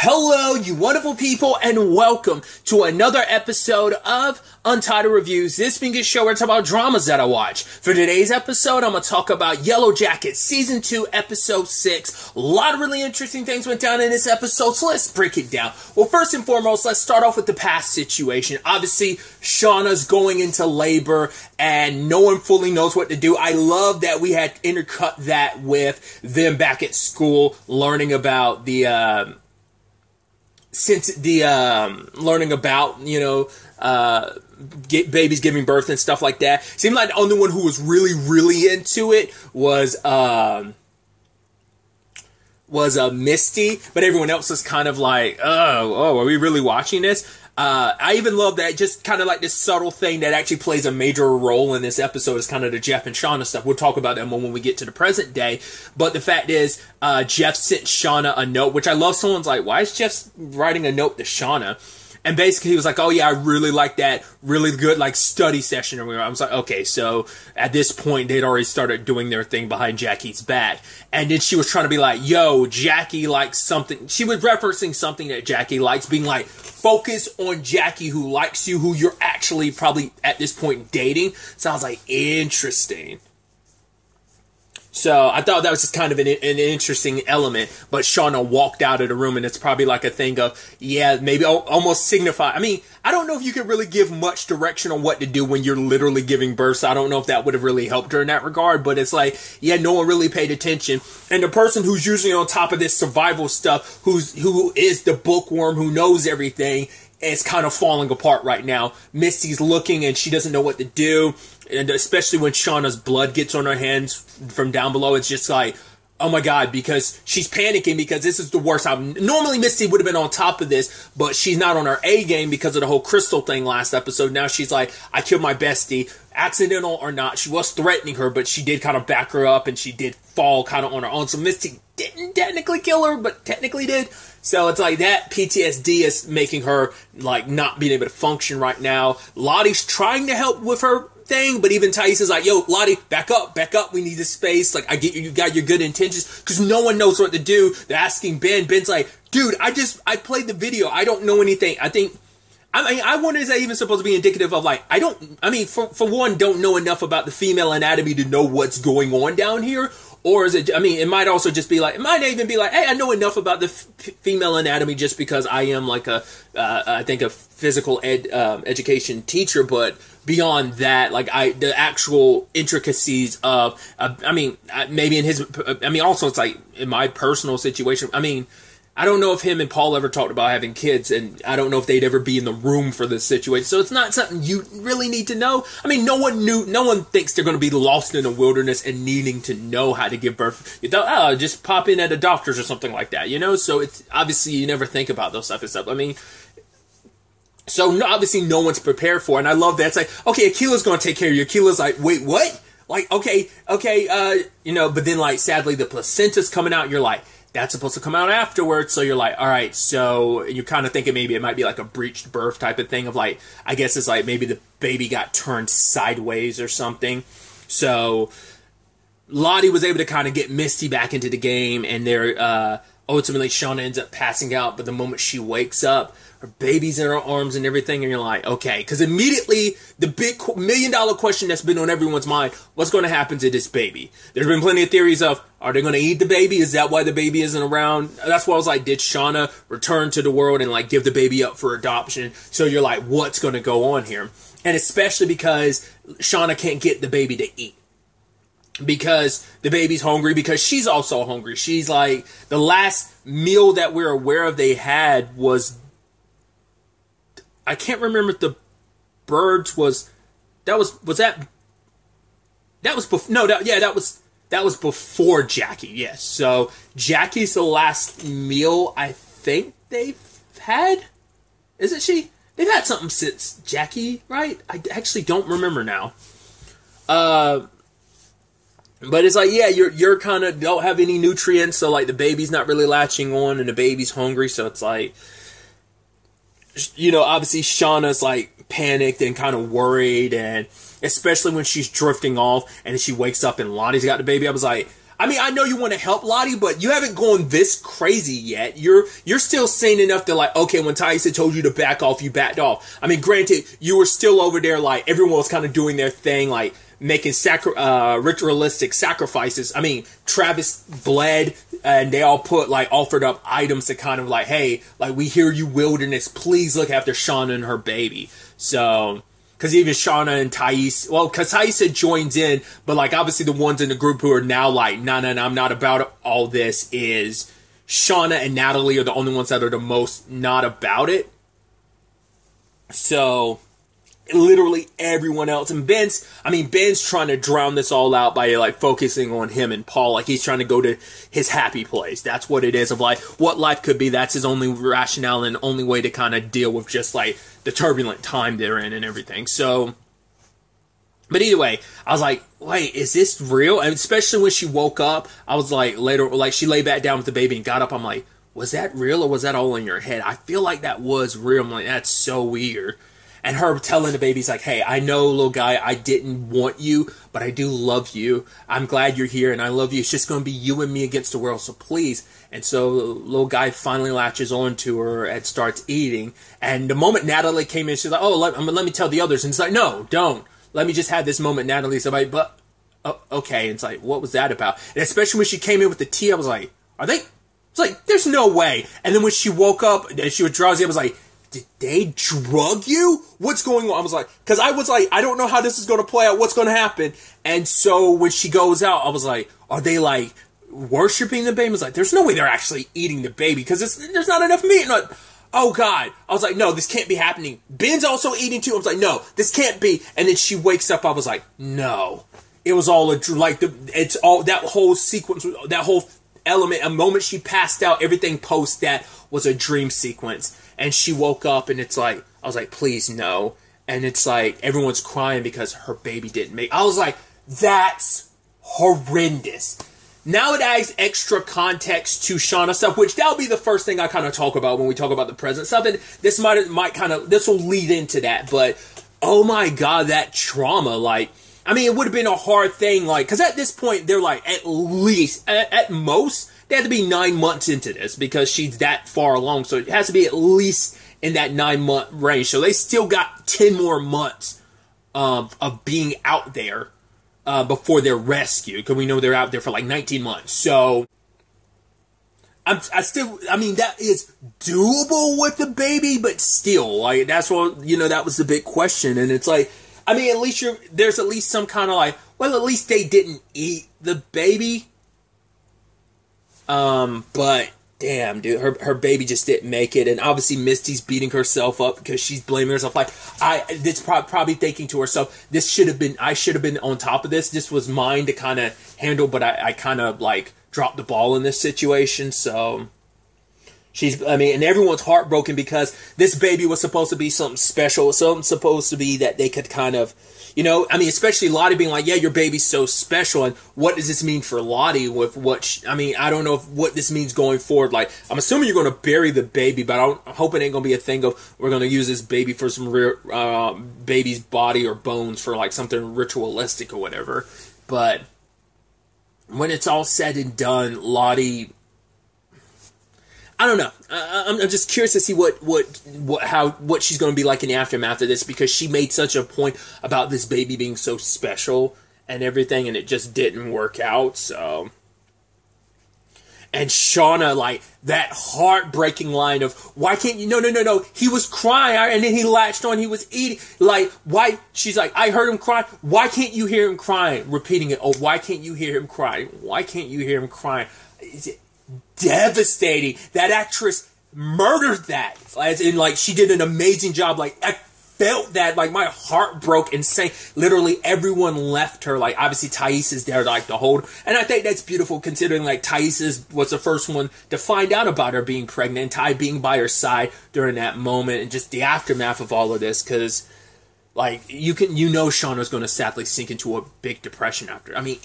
Hello, you wonderful people, and welcome to another episode of Untitled Reviews. This being a show where I talk about dramas that I watch. For today's episode, I'm going to talk about Yellowjackets, Season 2, Episode 6. A lot of really interesting things went down in this episode, so let's break it down. Well, first and foremost, let's start off with the past situation. Obviously, Shauna's going into labor, and no one fully knows what to do. I love that we had intercut that with them back at school, learning about babies giving birth and stuff like that. Seemed like the only one who was really into it was Misty, but everyone else was kind of like, oh, are we really watching this? I even love that, just kind of like this subtle thing that actually plays a major role in this episode is kind of the Jeff and Shauna stuff. We'll talk about that more when we get to the present day. But the fact is, Jeff sent Shauna a note, which I love. Someone's like, why is Jeff writing a note to Shauna? And basically he was like, oh yeah, I really like that really good like study session. And I was like, okay, so at this point they'd already started doing their thing behind Jackie's back. And then she was trying to be like, yo, Jackie likes something. She was referencing something that Jackie likes, being like, focus on Jackie who likes you, who you're actually probably at this point dating. So I was like, interesting. So I thought that was just kind of an interesting element, but Shauna walked out of the room, and it's probably like a thing of, yeah, maybe almost signify. I mean, I don't know if you could really give much direction on what to do when you're literally giving birth, so I don't know if that would have really helped her in that regard, but it's like, yeah, no one really paid attention. And the person who's usually on top of this survival stuff, who is the bookworm who knows everything, is kind of falling apart right now. Misty's looking, and she doesn't know what to do. And especially when Shauna's blood gets on her hands from down below, it's just like, oh my god, because she's panicking because this is the worst time. Normally Misty would have been on top of this, but she's not on her A game because of the whole crystal thing last episode. Now she's like, I killed my bestie, accidental or not. She was threatening her, but she did kind of back her up, and she did fall kind of on her own. So Misty didn't technically kill her, but technically did. So it's like that PTSD is making her like not being able to function right now. Lottie's trying to help with her thing, but even Thais is like, yo, Lottie, back up, we need this space. Like, I get you got your good intentions, because no one knows what to do. They're asking Ben. Ben's like, dude, I played the video. I don't know anything. I wonder, is that even supposed to be indicative of like, for one, don't know enough about the female anatomy to know what's going on down here? Or is it, it might also just be like, it might even be like, hey, I know enough about the female anatomy just because I am like I think a physical education teacher, but beyond that, like the actual intricacies of, maybe in his, also it's like in my personal situation, I don't know if him and Paul ever talked about having kids, and I don't know if they'd ever be in the room for this situation. So it's not something you really need to know. No one thinks they're going to be lost in the wilderness and needing to know how to give birth. You thought, just pop in at a doctor's or something like that, So it's obviously you never think about those type of stuff. So obviously no one's prepared for it, and I love that. It's like, okay, Akila's going to take care of you. Akila's like, wait, what? Like, okay, but then like sadly the placenta's coming out, and you're like, that's supposed to come out afterwards, so you're like, all right, so you're kind of thinking maybe it might be like a breached birth type of thing of like, I guess it's like maybe the baby got turned sideways or something. So Lottie was able to kind of get Misty back into the game, and ultimately Shauna ends up passing out, but the moment she wakes up, her baby's in her arms and everything, and you're like, okay, because immediately the big $1 million question that's been on everyone's mind, what's going to happen to this baby? There's been plenty of theories of, are they going to eat the baby? Is that why the baby isn't around? That's why I was like, did Shauna return to the world and like give the baby up for adoption? So you're like, what's going to go on here? And especially because Shauna can't get the baby to eat, because the baby's hungry, because she's also hungry. She's like, the last meal that we're aware of they had was, I can't remember if the birds was before Jackie. Yes. So Jackie's the last meal I think they've had. Isn't she? They've had something since Jackie, right? I actually don't remember now. But it's like, yeah, you're kind of don't have any nutrients, so like the baby's not really latching on, and the baby's hungry, so it's like, obviously Shauna's like panicked and kind of worried, and especially when she's drifting off and she wakes up and Lottie's got the baby, I was like, I mean, I know you want to help Lottie, but you haven't gone this crazy yet. You're still sane enough to like, okay, when Thaisa told you to back off, you backed off. I mean, granted, you were still over there, like, everyone was kind of doing their thing, like, making ritualistic sacrifices. I mean, Travis bled, and they all put, like, offered up items to kind of like, hey, like, we hear you, wilderness, please look after Shauna and her baby. So... because even Shauna and Thais, well, because Thaisa joins in, but, like, obviously the ones in the group who are now like, no, I'm not about all this, is Shauna and Natalie are the only ones that are the most not about it. So, literally everyone else, and Ben's trying to drown this all out by, like, focusing on him and Paul, like, he's trying to go to his happy place. That's what it is, of, like, what life could be. That's his only rationale and only way to kind of deal with just, like, the turbulent time they're in and everything. So, but either way, I was like, wait, is this real? And especially when she woke up, I was like, later, like, she lay back down with the baby and got up. I'm like, was that real or was that all in your head? I feel like that was real. I'm like, that's so weird. And her telling the baby's like, hey, I know, little guy, I didn't want you, but I do love you. I'm glad you're here and I love you. It's just going to be you and me against the world, so please. And so little guy finally latches on to her and starts eating. And the moment Natalie came in, she's like, oh, let me tell the others. And it's like, no, don't. Let me just have this moment. Natalie's like, but, oh, okay. And it's like, what was that about? And especially when she came in with the tea, I was like, are they? It's like, there's no way. And then when she woke up and she was drowsy, I was like, did they drug you? What's going on? I was like, because I was like, I don't know how this is going to play out. What's going to happen? And so when she goes out, I was like, are they like worshiping the baby? I was like, there's no way they're actually eating the baby because there's not enough meat. Like, oh God. I was like, no, this can't be happening. Ben's also eating too. I was like, no, this can't be. And then she wakes up. I was like, no, it was all it's all that whole sequence, that whole element. A moment she passed out, everything post that was a dream sequence. And she woke up and it's like, I was like, please no. And it's like, everyone's crying because her baby didn't make. I was like, that's horrendous. Now it adds extra context to Shauna stuff, which that'll be the first thing I kind of talk about when we talk about the present stuff. And this this will lead into that. But, oh my God, that trauma, like, I mean, it would have been a hard thing, like, because at this point, they're like, at least, at most, they had to be 9 months into this because she's that far along. So it has to be at least in that 9-month range. So they still got 10 more months of being out there before they're rescued. Because we know they're out there for like 19 months. So I mean, that is doable with the baby, but still, like, that's what, that was the big question. And it's like, I mean, at least there's at least some kind of like, well, at least they didn't eat the baby. But damn, dude, her baby just didn't make it, and obviously Misty's beating herself up because she's blaming herself. Like, this probably thinking to herself, I should have been on top of this. This was mine to kind of handle, but I kind of like dropped the ball in this situation. So and everyone's heartbroken because this baby was supposed to be something special, something supposed to be that they could kind of, especially Lottie being like, yeah, your baby's so special, and what does this mean for Lottie with I don't know what this means going forward. Like, I'm assuming you're going to bury the baby, but I'm hoping it ain't going to be a thing of, we're going to use this baby for some real, baby's body or bones for like something ritualistic or whatever. But when it's all said and done, Lottie, I don't know. I'm just curious to see what she's going to be like in the aftermath of this, because she made such a point about this baby being so special and everything, and it just didn't work out. So, and Shauna, like, that heartbreaking line of, why can't you? No. He was crying, and then he latched on. He was eating. Like, why? She's like, I heard him cry. Why can't you hear him crying? Repeating it. Oh, why can't you hear him crying? Why can't you hear him crying? Is it devastating? That actress murdered that, as in, like, she did an amazing job. Like, I felt that, like, my heart broke insane. Literally everyone left her. Like, obviously Thais is there, like, to hold her. And I think that's beautiful, considering, like, Thais was the first one to find out about her being pregnant, and Ty being by her side during that moment, and just the aftermath of all of this. Because, like, Shauna's going to sadly sink into a big depression after. I mean,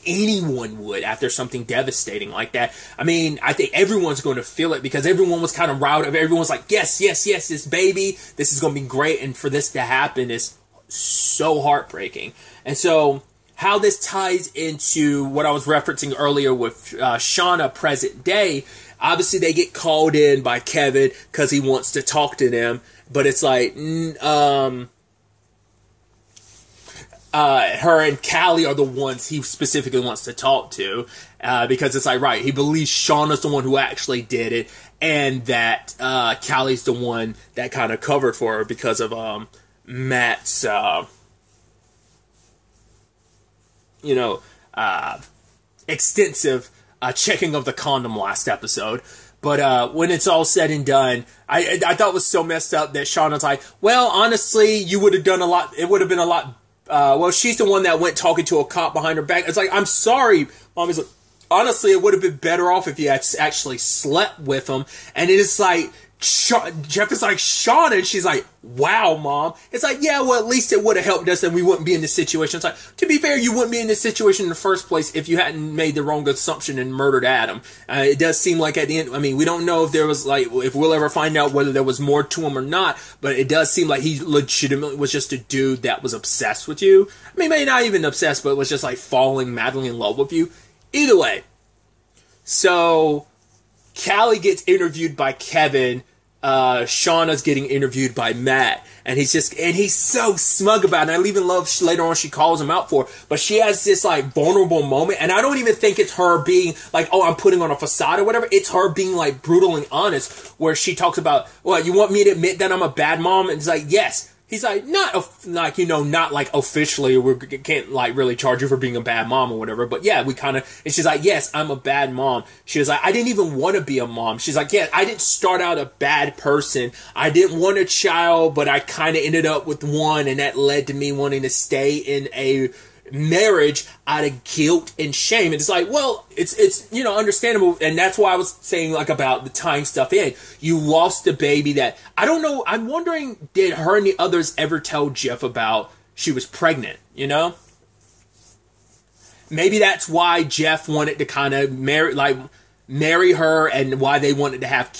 anyone would after something devastating like that. I mean, I think everyone's going to feel it, because everyone was kind of riled up. Everyone's like, yes, this baby, this is going to be great. And for this to happen is so heartbreaking. And so how this ties into what I was referencing earlier with Shauna present day. Obviously, they get called in by Kevin because he wants to talk to them. But it's like, her and Callie are the ones he specifically wants to talk to. Because it's like, right, he believes Shauna's the one who actually did it. And that Callie's the one that kind of covered for her because of Matt's, extensive checking of the condom last episode. But when it's all said and done, I thought it was so messed up that Shauna's like, well, honestly, you would have done a lot. It would have been a lot. Well, she's the one that went talking to a cop behind her back. It's like, I'm sorry, Mom. He's like, honestly, it would have been better off if you had actually slept with him. And it is like, Jeff is like, Shauna, and she's like, wow, Mom. It's like, yeah, well, at least it would have helped us and we wouldn't be in this situation. It's like, to be fair, you wouldn't be in this situation in the first place if you hadn't made the wrong assumption and murdered Adam. It does seem like at the end, I mean, we don't know if there was like, if we'll ever find out whether there was more to him or not, but it does seem like he legitimately was just a dude that was obsessed with you. I mean, maybe not even obsessed, but was just like falling madly in love with you. Either way. So, Callie gets interviewed by Kevin. Shauna's getting interviewed by Matt, and he's so smug about it. And I even love later on she calls him out for it, but she has this like vulnerable moment, and I don't even think it's her being like, oh, I'm putting on a facade or whatever. It's her being like brutal and honest, where she talks about, well, you want me to admit that I'm a bad mom? And it's like, yes. He's like, not like officially, we can't like really charge you for being a bad mom or whatever, but yeah, we kind of, and she's like, yes, I'm a bad mom. She was like, I didn't even want to be a mom. She's like, yeah, I didn't start out a bad person. I didn't want a child, but I kind of ended up with one, and that led to me wanting to stay in a marriage out of guilt and shame. And it's like, well, it's understandable, and that's why I was saying like about the tying stuff in. You lost a baby that, I don't know, I'm wondering, did her and the others ever tell Jeff about she was pregnant, Maybe that's why Jeff wanted to kind of marry her, and why they wanted to have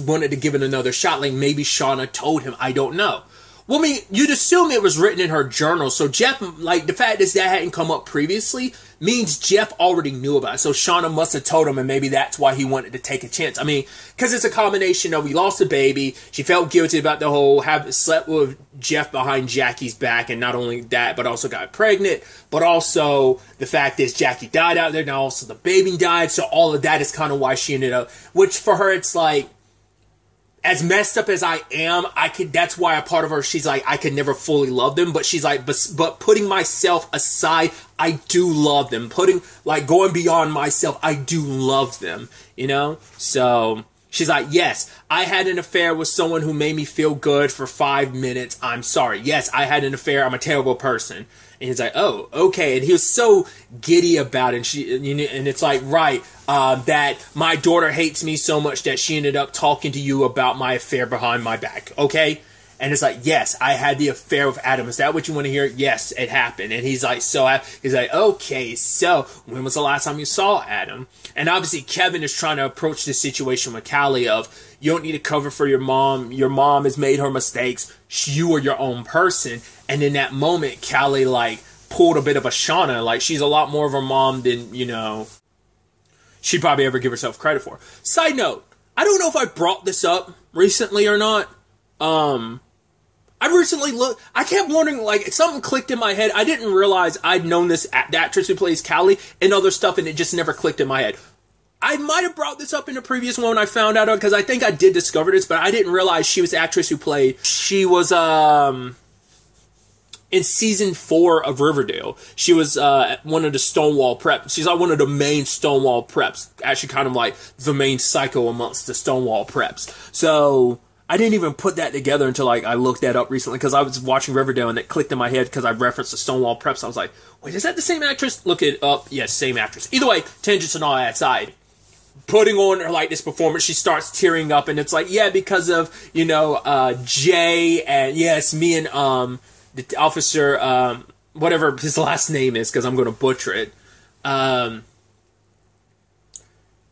wanted to give it another shot. Like maybe Shauna told him, I don't know. Well, I mean, you'd assume it was written in her journal. So Jeff, like, the fact is that hadn't come up previously means Jeff already knew about it. So Shauna must have told him, and maybe that's why he wanted to take a chance. I mean, because it's a combination of, we lost a baby, she felt guilty about the whole, slept with Jeff behind Jackie's back, and not only that, but also got pregnant, but also the fact is Jackie died out there, now also the baby died, so all of that is kind of why she ended up, which for her, it's like, as messed up as I am, that's why a part of her, she's like, I could never fully love them, but she's like, but putting myself aside, I do love them. Going beyond myself, I do love them, So, she's like, yes, I had an affair with someone who made me feel good for 5 minutes. I'm sorry. Yes, I had an affair. I'm a terrible person. And he's like, oh, okay. And he was so giddy about it. And it's like, right, that my daughter hates me so much that she ended up talking to you about my affair behind my back. Okay. And it's like, yes, I had the affair with Adam. Is that what you want to hear? Yes, it happened. And he's like, okay, so when was the last time you saw Adam? And obviously Kevin is trying to approach the situation with Callie of, you don't need to cover for your mom. Your mom has made her mistakes. You are your own person. And in that moment, Callie pulled a bit of a Shauna. Like, she's a lot more of her mom than, she'd probably ever give herself credit for. Side note, I don't know if I brought this up recently or not. I recently I kept wondering, something clicked in my head. I didn't realize I'd known the actress who plays Callie and other stuff, and it just never clicked in my head. I might have brought this up in a previous one when I found out, because I think I did discover this, but I didn't realize she was the actress who she was, in season 4 of Riverdale. She was, one of the Stonewall preps. She's one of the main Stonewall preps. Actually kind of like the main psycho amongst the Stonewall preps. So, I didn't even put that together until I looked that up recently, because I was watching Riverdale and it clicked in my head because I referenced the Stonewall preps. I was like, wait, is that the same actress? Look it up. Yes, same actress. Either way, tangents and all that aside. Putting on her this performance, she starts tearing up, and it's like, yeah, because of, Jay, and yes, me and the officer, whatever his last name is, because I'm going to butcher it. And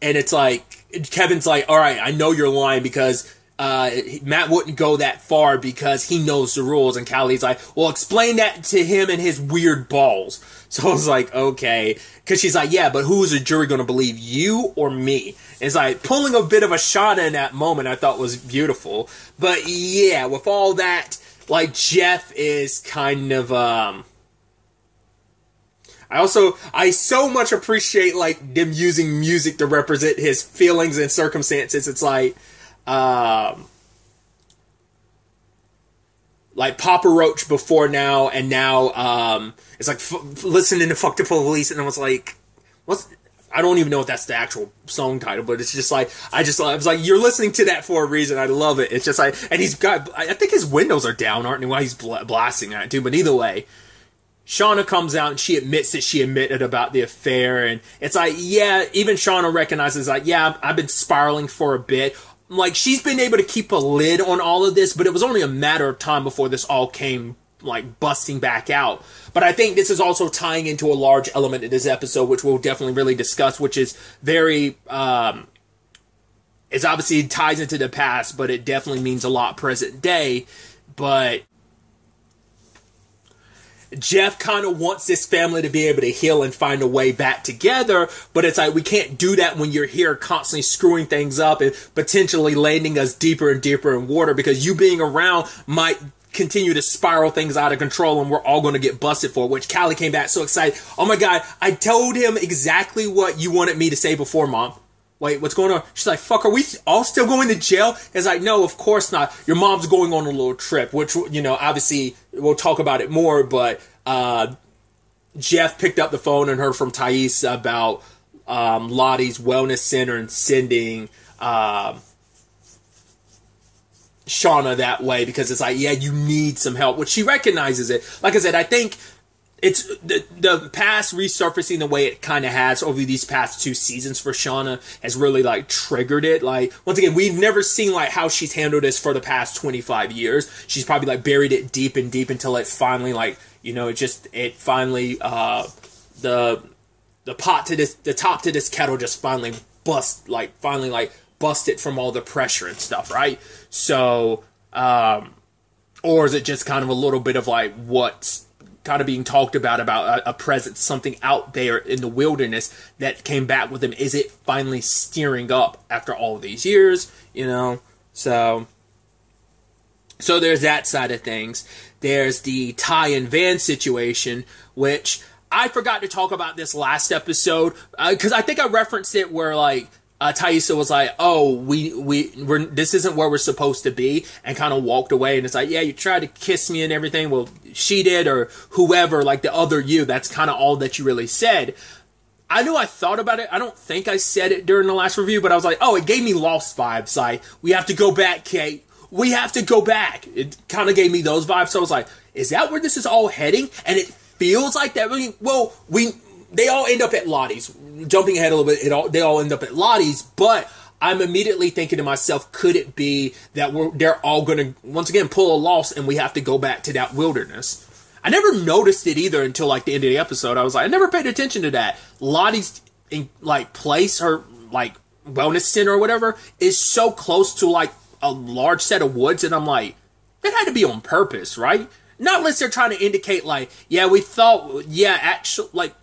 it's like, Kevin's like, all right, I know you're lying, because Matt wouldn't go that far because he knows the rules. And Callie's like, well, explain that to him and his weird balls. So I was like, okay. Because she's like, yeah, but who's the jury going to believe, you or me? And it's like, pulling a bit of a Shauna in that moment I thought was beautiful. But yeah, with all that, like, Jeff is kind of, I so much appreciate, like, them using music to represent his feelings and circumstances. It's like Papa Roach before now, and now, it's like, listening to Fuck the Police, and I was like, I don't even know if that's the actual song title, but it's just like, I was like, you're listening to that for a reason. I love it. It's just like, and he's got, I think his windows are down, aren't they, while he's blasting that too, but either way, Shauna comes out and she admits that she admitted about the affair, and it's like, yeah, even Shauna recognizes, like, yeah, I've been spiraling for a bit. Like, she's been able to keep a lid on all of this, but it was only a matter of time before this all came, like, busting back out. But I think this is also tying into a large element of this episode, which we'll definitely really discuss, which is very, it's obviously ties into the past, but it definitely means a lot present day. But Jeff kind of wants this family to be able to heal and find a way back together, but it's like, we can't do that when you're here constantly screwing things up and potentially landing us deeper and deeper in water, because you being around might continue to spiral things out of control and we're all going to get busted for it, which Callie came back so excited. Oh my God, I told him exactly what you wanted me to say before, Mom. Wait, what's going on? She's like, fuck, are we all still going to jail? It's like, no, of course not. Your mom's going on a little trip, which, you know, obviously we'll talk about it more, but Jeff picked up the phone and heard from Thais about Lottie's wellness center and sending Shauna that way, because it's like, yeah, you need some help, which she recognizes it. Like I said, I think it's the past resurfacing the way it kind of has over these past 2 seasons for Shauna has really, like, triggered it. Like, once again, we've never seen, like, how she's handled this for the past 25 years. She's probably, like, buried it deep and deep until it finally, like, you know, it finally, the top to this kettle just finally busted from all the pressure and stuff, right? So, or is it just kind of a little bit of, like, what's kind of being talked about a presence, something out there in the wilderness that came back with him? Is it finally steering up after all of these years, you know? So there's that side of things. There's the Ty and Van situation, which I forgot to talk about this last episode, because I think I referenced it where, like, Taissa was like, oh, we're this isn't where we're supposed to be, and kind of walked away. And it's like, yeah, you tried to kiss me and everything. Well, she did, or whoever, like the other you. That's kind of all that you really said. I knew I thought about it. I don't think I said it during the last review, but I was like, oh, it gave me Lost vibes. Like, we have to go back, Kate. We have to go back. It kind of gave me those vibes. So I was like, is that where this is all heading? And it feels like that. They all end up at Lottie's. Jumping ahead a little bit, they all end up at Lottie's, but I'm immediately thinking to myself, could it be that they're all going to, once again, pull a Lost and we have to go back to that wilderness? I never noticed it either until, like, the end of the episode. I was like, I never paid attention to that. Lottie's, place, her, like, wellness center or whatever, is so close to, like, a large set of woods, and I'm like, that had to be on purpose, right? Not unless they're trying to indicate, like, yeah, we thought, yeah, actually, like,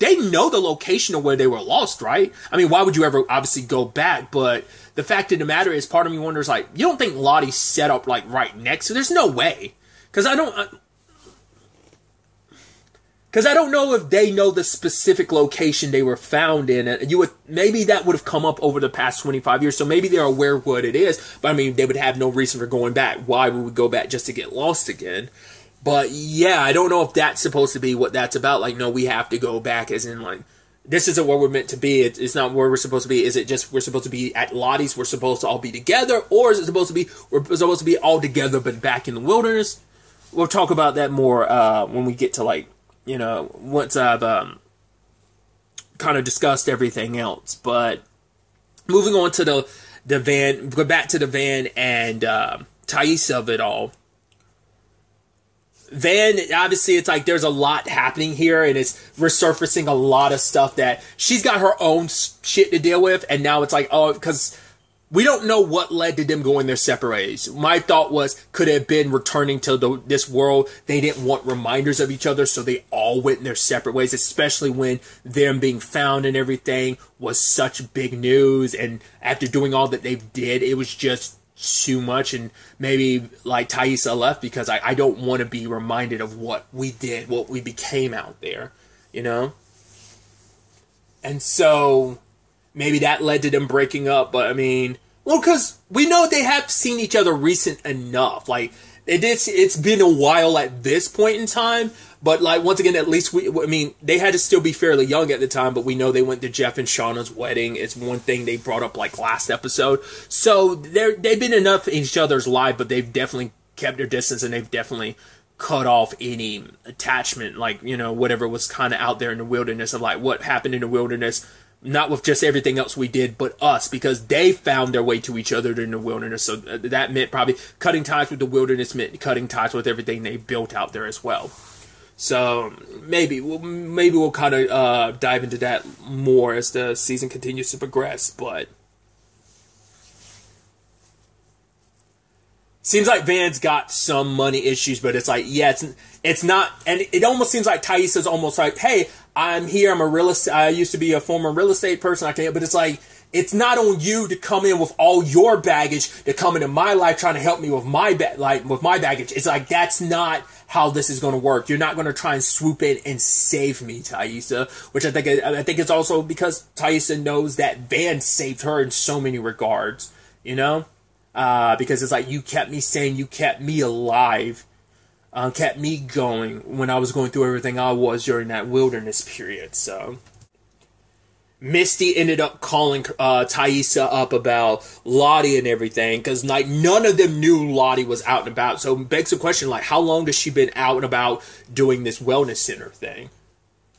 they know the location of where they were lost, right? I mean, why would you ever obviously go back? But the fact of the matter is, part of me wonders, like, you don't think Lottie's set up, like, right next to? There's no way. Because I don't know if they know the specific location they were found in. And maybe that would have come up over the past 25 years. So maybe they're aware of what it is. But I mean, they would have no reason for going back. Why would we go back just to get lost again? But yeah, I don't know if that's supposed to be what that's about. Like, no, we have to go back, as in, like, this isn't where we're meant to be. It's not where we're supposed to be. Is it just we're supposed to be at Lottie's, we're supposed to all be together? Or is it supposed to be we're supposed to be all together but back in the wilderness? We'll talk about that more when we get to, like, you know, once I've kind of discussed everything else. But moving on to the van, go back to the Van and Thais of it all. Van, obviously, it's like there's a lot happening here, and it's resurfacing a lot of stuff that she's got her own shit to deal with, and now it's like, oh, because we don't know what led to them going their separate ways. My thought was, could it have been returning to this world? They didn't want reminders of each other, so they all went in their separate ways, especially when them being found and everything was such big news. And after doing all that they did, it was just too much. And maybe like Taissa left because I don't want to be reminded of what we did, what we became out there, you know? And so maybe that led to them breaking up, but I mean, well, because we know they have seen each other recent enough. Like, it's been a while at this point in time, but like, once again, at least they had to still be fairly young at the time, but we know they went to Jeff and Shauna's wedding. It's one thing they brought up like last episode. So they've been enough in each other's life, but they've definitely kept their distance, and they've definitely cut off any attachment, like, you know, whatever was kind of out there in the wilderness of like what happened in the wilderness. Not with just everything else we did, but us, because they found their way to each other in the wilderness. So that meant probably cutting ties with the wilderness meant cutting ties with everything they built out there as well. So maybe we'll kind of dive into that more as the season continues to progress. But seems like Van's got some money issues, but it's like, yeah, it's not, and it almost seems like Taissa's almost like, hey, I'm here, I used to be a former real estate person, but it's like, it's not on you to come in with all your baggage, to come into my life trying to help me with my baggage. It's like, that's not how this is going to work. You're not going to try and swoop in and save me, Taissa, which I think it's also because Taissa knows that Van saved her in so many regards, you know? Because it's like, you kept me sane, you kept me alive, kept me going when I was going through everything I was during that wilderness period. So Misty ended up calling Taissa up about Lottie and everything, because like none of them knew Lottie was out and about. So it begs the question, like, how long has she been out and about doing this wellness center thing?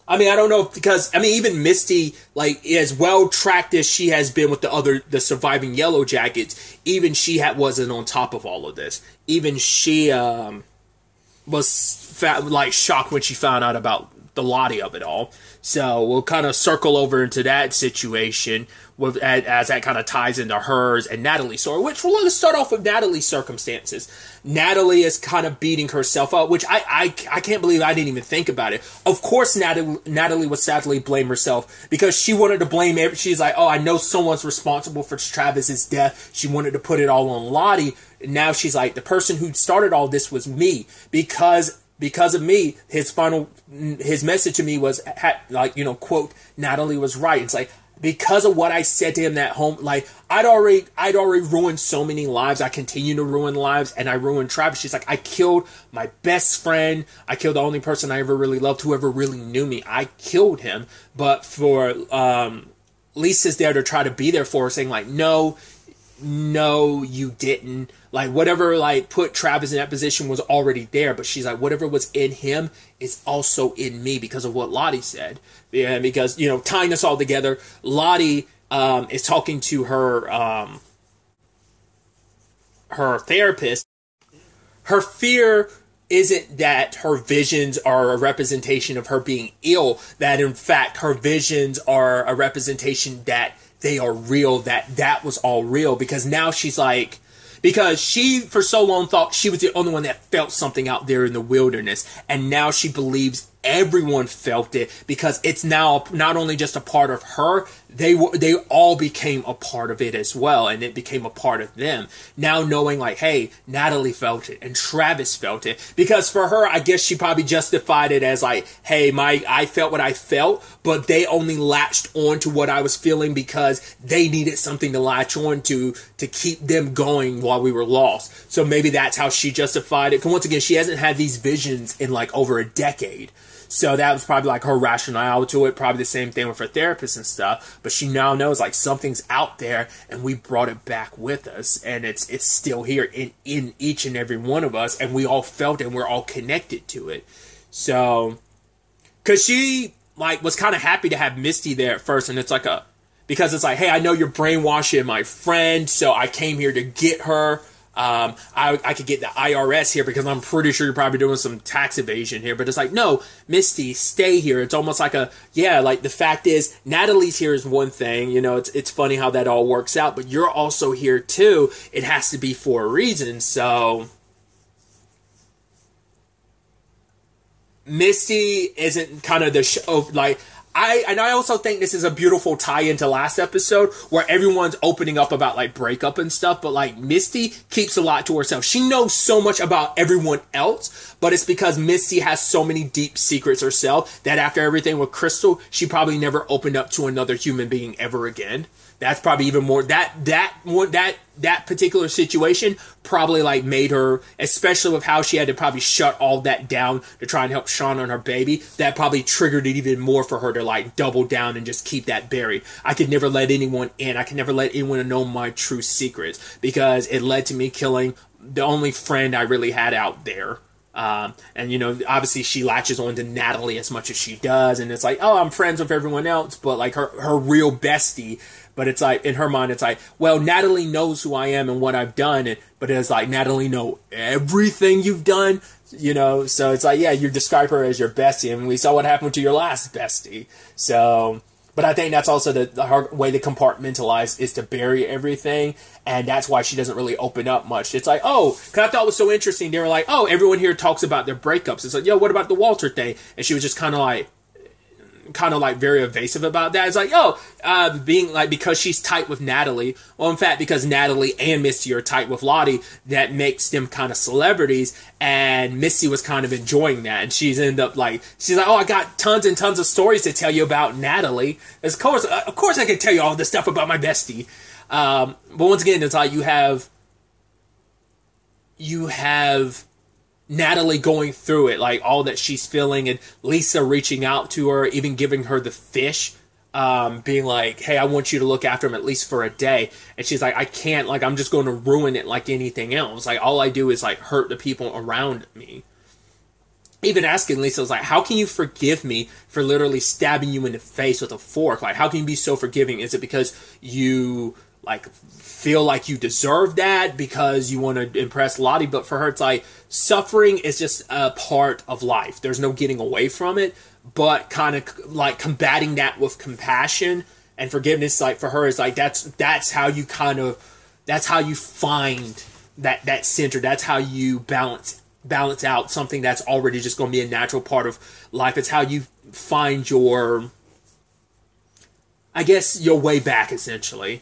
I mean, I don't know, because, I mean, even Misty, like, as well tracked as she has been with the surviving Yellowjackets, even she wasn't on top of all of this. Even she was shocked when she found out about the Lottie of it all. So we'll kind of circle over into that situation as that kind of ties into hers and Natalie's story, which we'll let us start off with Natalie's circumstances. Natalie is kind of beating herself up, which I can't believe I didn't even think about it. Of course, Natalie would sadly blame herself, because she wanted to blame she's like, oh, I know someone's responsible for Travis's death. She wanted to put it all on Lottie. And now she's like, the person who started all this was me, because of me. His message to me was like, you know, quote, Natalie was right. It's like, because of what I said to him at home, like, I'd already ruined so many lives. I continue to ruin lives, and I ruined Travis. She's like, I killed my best friend. I killed the only person I ever really loved, whoever really knew me. I killed him. But for Lisa's there to try to be there for her, saying like, no, you didn't. Like, whatever, like, put Travis in that position was already there. But she's like, whatever was in him is also in me, because of what Lottie said. Yeah, because, you know, tying us all together, Lottie is talking to her therapist. Her fear isn't that her visions are a representation of her being ill, that in fact her visions are a representation that they are real, that was all real. Because now she's like, because she for so long thought she was the only one that felt something out there in the wilderness, and now she believes everyone felt it, because it's now not only just a part of her, they all became a part of it as well, and it became a part of them. Now knowing like, hey, Natalie felt it and Travis felt it, because for her, I guess she probably justified it as like, hey, I felt what I felt, but they only latched on to what I was feeling because they needed something to latch on to keep them going while we were lost. So maybe that's how she justified it. Because once again, she hasn't had these visions in like over a decade. So that was probably like her rationale to it. Probably the same thing with her therapist and stuff. But she now knows like something's out there, and we brought it back with us, and it's still here in each and every one of us, and we all felt it, and we're all connected to it. So, because she like was kind of happy to have Misty there at first, and it's like because it's like, hey, I know you're brainwashing my friend, so I came here to get her. I could get the IRS here because I'm pretty sure you're probably doing some tax evasion here. But it's like, no, Misty, stay here. It's almost like like the fact is Natalie's here is one thing. You know, it's funny how that all works out, but you're also here too. It has to be for a reason. So Misty isn't kind of the show, like, I also think this is a beautiful tie-in to last episode where everyone's opening up about like breakup and stuff, but like Misty keeps a lot to herself. She knows so much about everyone else, but it's because Misty has so many deep secrets herself that after everything with Crystal, she probably never opened up to another human being ever again. That's probably even more that particular situation probably like made her, especially with how she had to probably shut all that down to try and help Shauna and her baby. That probably triggered it even more for her to like double down and just keep that buried. I could never let anyone in. I could never let anyone know my true secrets because it led to me killing the only friend I really had out there. And you know, obviously she latches on to Natalie as much as she does, and it's like, oh, I'm friends with everyone else, but like her real bestie. But it's like, in her mind, it's like, well, Natalie knows who I am and what I've done. But it's like, Natalie know everything you've done, you know? So it's like, yeah, you describe her as your bestie. And we saw what happened to your last bestie. So, but I think that's also the way to compartmentalize is to bury everything. And that's why she doesn't really open up much. It's like, oh, because I thought it was so interesting. They were like, oh, everyone here talks about their breakups. It's like, yo, what about the Walter thing? And she was just kind of like very evasive about that. It's like, being like, because she's tight with Natalie. Well, in fact, because Natalie and Misty are tight with Lottie, that makes them kind of celebrities. And Misty was kind of enjoying that. And she's like, oh, I got tons and tons of stories to tell you about Natalie. Of course I can tell you all this stuff about my bestie. But once again, it's like you have Natalie going through it, like all that she's feeling, and Lisa reaching out to her, even giving her the fish, being like, hey, I want you to look after him at least for a day. And she's like, I can't, like, I'm just going to ruin it like anything else. Like, all I do is like hurt the people around me. Even asking Lisa, was like, how can you forgive me for literally stabbing you in the face with a fork? Like, how can you be so forgiving? Is it because you like feel like you deserve that because you want to impress Lottie? But for her, it's like, suffering is just a part of life. There's no getting away from it, but kind of like combating that with compassion and forgiveness, like for her, is like, that's how you find that center. That's how you balance out something that's already just going to be a natural part of life. It's how you find your way back, essentially.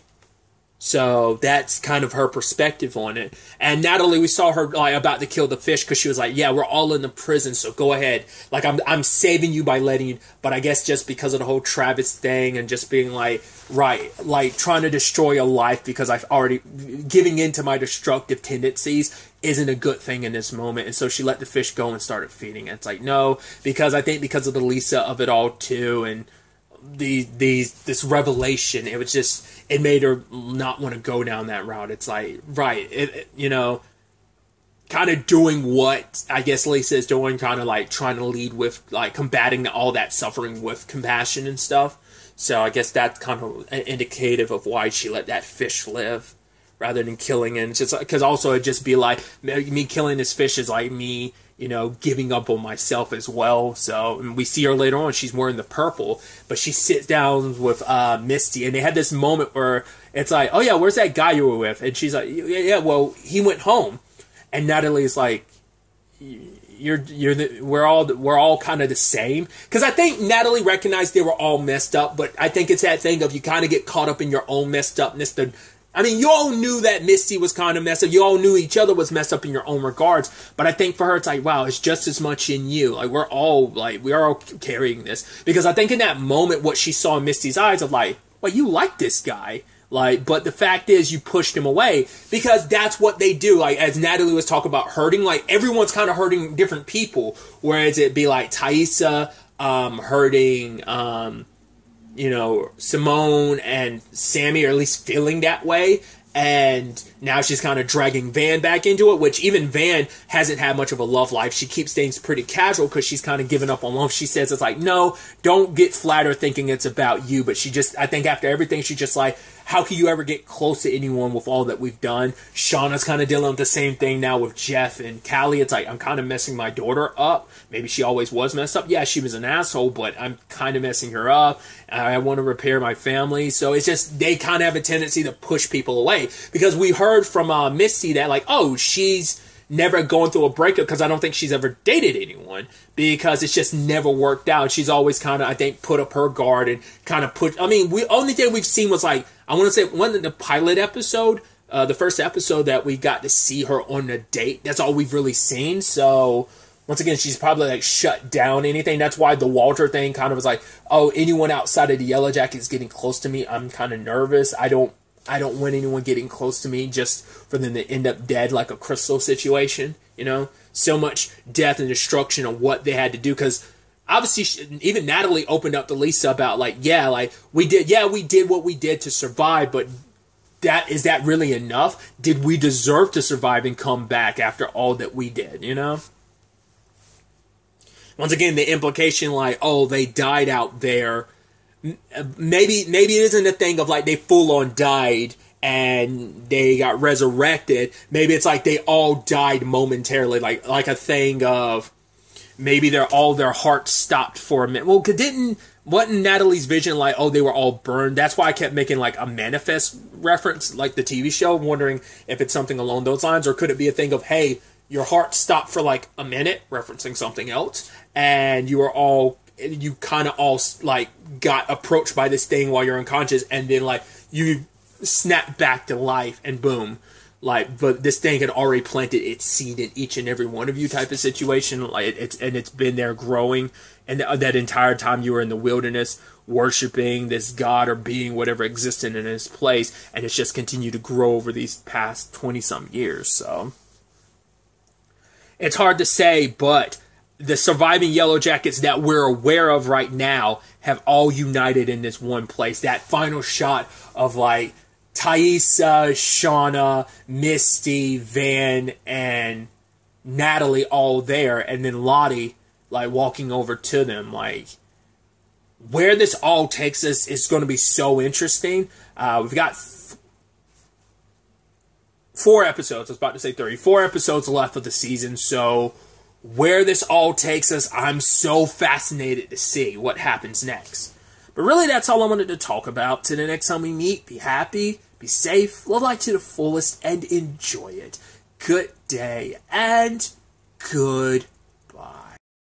So that's kind of her perspective on it. And Natalie, we saw her like about to kill the fish because she was like, yeah, we're all in the prison, so go ahead. Like, I'm saving you by letting you. But I guess just because of the whole Travis thing and just being like, right, like trying to destroy a life because I've already giving into my destructive tendencies isn't a good thing in this moment. And so she let the fish go and started feeding it. It's like, no, because I think because of the Lisa of it all too, and this revelation, it made her not want to go down that route. It's like, right, kind of doing what I guess Lisa is doing, kind of like trying to lead with like combating all that suffering with compassion and stuff. So I guess that's kind of indicative of why she let that fish live rather than killing it. And it's just because also it'd just be like, me killing this fish is like me, giving up on myself as well. So, and we see her later on, she's wearing the purple, but she sits down with Misty, and they had this moment where it's like, oh yeah, where's that guy you were with? And she's like, yeah, well, he went home. And Natalie's like, we're all kind of the same. Because I think Natalie recognized they were all messed up, but I think it's that thing of you kind of get caught up in your own messed upness. You all knew that Misty was kind of messed up. You all knew each other was messed up in your own regards. But I think for her, it's like, wow, it's just as much in you. Like, we are all carrying this. Because I think in that moment, what she saw in Misty's eyes of like, well, you like this guy. Like, but the fact is you pushed him away because that's what they do. Like, as Natalie was talking about hurting, like everyone's kind of hurting different people. Whereas it'd be like Taissa, hurting, Simone and Sammy, or at least feeling that way. And now she's kind of dragging Van back into it, which even Van hasn't had much of a love life. She keeps things pretty casual because she's kind of given up on love. She says it's like, no, don't get flattered thinking it's about you. But I think after everything, she's just like, how can you ever get close to anyone with all that we've done? Shauna's kind of dealing with the same thing now with Jeff and Callie. It's like, I'm kind of messing my daughter up. Maybe she always was messed up. Yeah, she was an asshole, but I'm kind of messing her up. I want to repair my family. So it's just, they kind of have a tendency to push people away. Because we heard from Misty that, like, oh, she's never going through a breakup, because I don't think she's ever dated anyone, because it's just never worked out. She's always kind of, I think, put up her guard and kind of put, I mean, only thing we've seen was, like, I want to say one of the pilot episode, the first episode that we got to see her on a date. That's all we've really seen. So once again, she's probably like shut down anything. That's why the Walter thing kind of was like, oh, anyone outside of the Yellowjackets getting close to me, I'm kind of nervous. I don't want anyone getting close to me just for them to end up dead, like a Crystal situation, you know? So much death and destruction of what they had to do, because obviously even Natalie opened up to Lisa about, like, we did what we did to survive, but is that really enough? Did we deserve to survive and come back after all that we did, you know? Once again, the implication, like, oh, they died out there. Maybe it isn't a thing of, like, they full on died and they got resurrected. Maybe it's like they all died momentarily, like a thing of maybe their hearts stopped for a minute. Well, wasn't Natalie's vision like, oh, they were all burned? That's why I kept making, like, a Manifest reference, like the TV show, wondering if it's something along those lines, or could it be a thing of, hey, your heart stopped for like a minute, referencing something else, and you kind of all, like, got approached by this thing while you're unconscious, and then, like, you snap back to life, and boom, like, but this thing had already planted its seed in each and every one of you, type of situation. Like, it's been there growing, and that entire time you were in the wilderness worshiping this god or being, whatever existed in its place, and it's just continued to grow over these past 20-some years. So it's hard to say, but the surviving Yellowjackets that we're aware of right now have all united in this one place. That final shot of, like, Taissa, Shauna, Misty, Van, and Natalie all there, and then Lottie, like, walking over to them. Like, where this all takes us is going to be so interesting. We've got 4 episodes. I was about to say 30. 4 episodes left of the season, so where this all takes us, I'm so fascinated to see what happens next. But really, that's all I wanted to talk about. Till the next time we meet, be happy, be safe, live life to the fullest, and enjoy it. Good day, and goodbye.